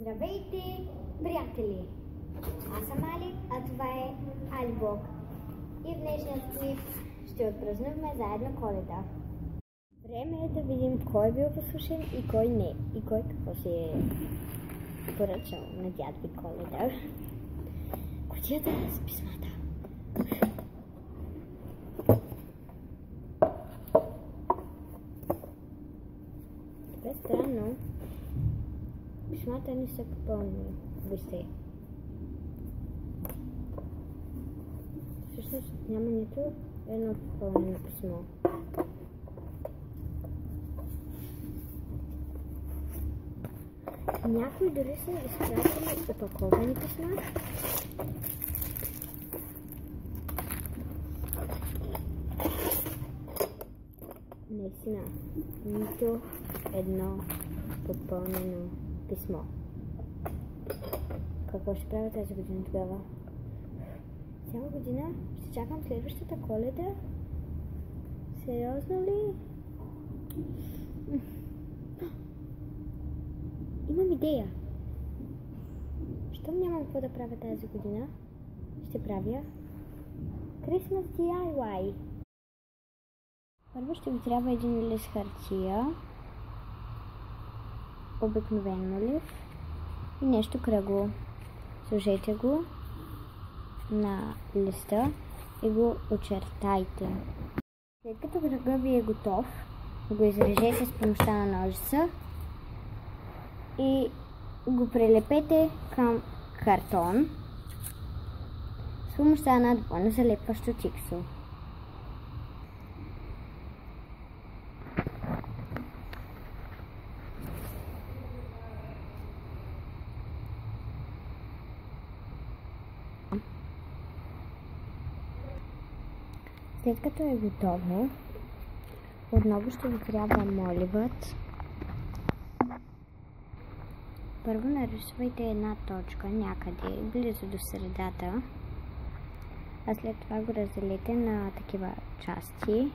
Здравейте, приятели! Аз съм Али, а това е Алибок. И в днешния клип ще отпразнуваме заедно Коледа. Време е да видим кой е бил послушен и кой не. И кой какво си е поръчал на дядо Коледа. Кутията с писмата. Това е странно. Писмата не са попълнени. Вижте. Всъщност няма нито едно попълнено писмо. Някои дори са изпратили опаковани писма. Наистина, нито едно попълнено писмо. Какво ще правя тази година тогава? Цяла година ще чакам следващата Коледа? Сериозно ли? Имам идея. Щом нямам какво да правя тази година, ще правя Christmas DIY. Първо ще ви трябва един лист хартия, обикновен молив и нещо кръгло. Сложете го на листа и го очертайте. След като кръга ви е готов, го изрежете с помощта на ножица и го прилепете към картон с помощта на двойно залепващо тиксо. След като е готово, отново ще ви трябва моливът. Първо нарисувайте една точка някъде, близо до средата, а след това го разделите на такива части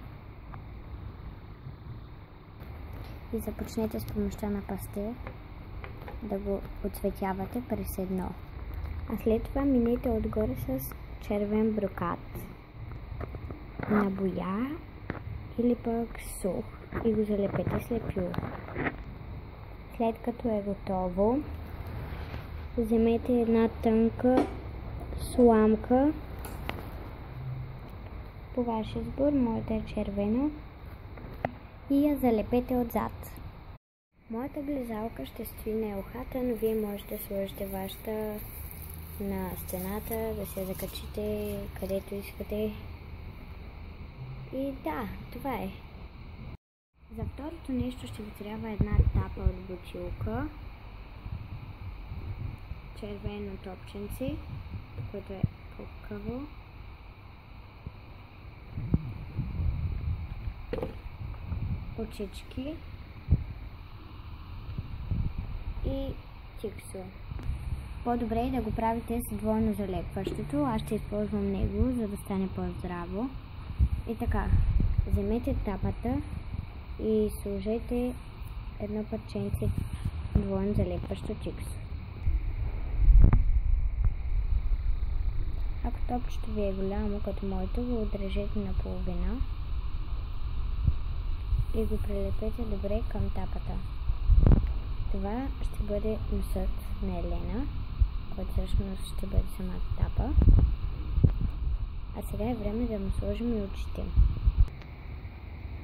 и започнете с помощта на пастел да го отцветявате през едно. А след това минете отгоре с червен брокат на боя или пък сух и го залепете с лепюр. След като е готово, вземете една тънка сламка по ваш избор, моята е червена, и я залепете отзад. Моята глезалка ще стои на елхата, но вие можете да сложите вашата на стената, да се закачите където искате. И да, това е. За второто нещо ще ви трябва една тапа от бутилка, червено топченце, което е пукаво, очички и тиксо. По-добре е да го правите с двойно залепващото, аз ще използвам него, за да стане по-здраво. И така, вземете тапата и сложете едно парченце двойно залепващо тиксо. Ако топчето ви е голямо, като моето, го отрежете на половина и го прилепете добре към тапата. Това ще бъде носът на Елена, който всъщност ще бъде самата тапа. А сега е време да му сложим и очите.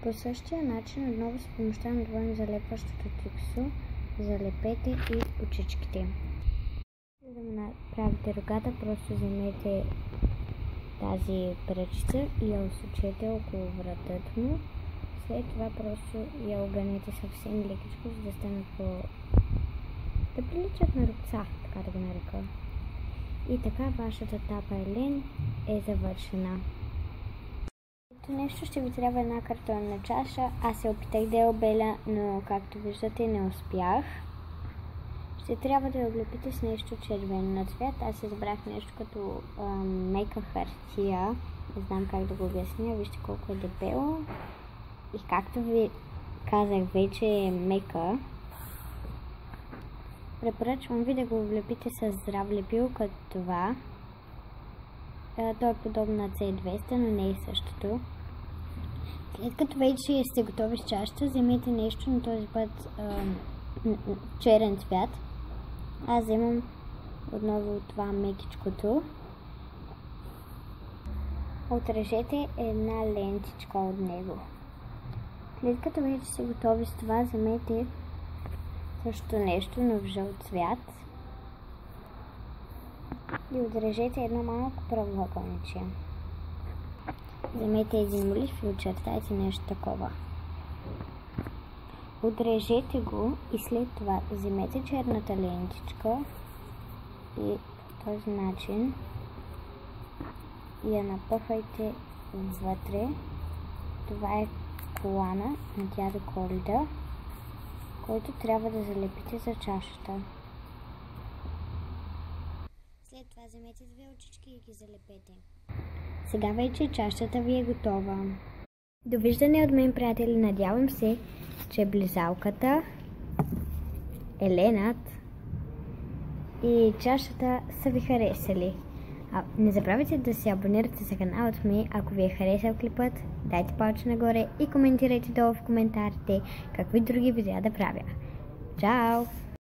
По същия начин, отново с помощта на двойно залепващото тиксо, залепете и очичките. За да му направите ръката, просто вземете тази пръчица и я осучете около вратът му. След това просто я огънете съвсем лекичко, за да станат да приличат на ръкца, така да го нарека. И така вашата тапа Елен е завършена. Ето нещо ще ви трябва една картонна чаша. Аз се опитах да я обеля, но както виждате не успях. Ще трябва да я облепите с нещо червено на цвят. Аз избрах нещо като мека хартия. Не знам как да го обясня. Вижте колко е дебело. И както ви казах вече е мека. Препоръчвам ви да го влепите с здрав лепил като това. То е подобно на C200, но не е същото. След като вече сте готови с чашата, вземете нещо, на този път черен цвят. Аз вземам отново това мекичкото. Отрежете една лентичка от него. След като вече сте готови с това, вземете също нещо, но в жълт цвят. И отрежете едно малко правоъгълниче. Вземете един молив и очертайте нещо такова. Отрежете го и след това вземете черната лентичка и по този начин я напъхайте вътре. Това е колана на дядо Коледа, който трябва да залепите за чашата. След това вземете две очички и ги залепете. Сега вече чашата ви е готова. Довиждане от мен, приятели, надявам се, че близалката, Еленът и чашата са ви харесали. Не забравяйте да се абонирате за каналът ми, ако ви е харесал клипът, дайте палче нагоре и коментирайте долу в коментарите какви други видеа да правя. Чао!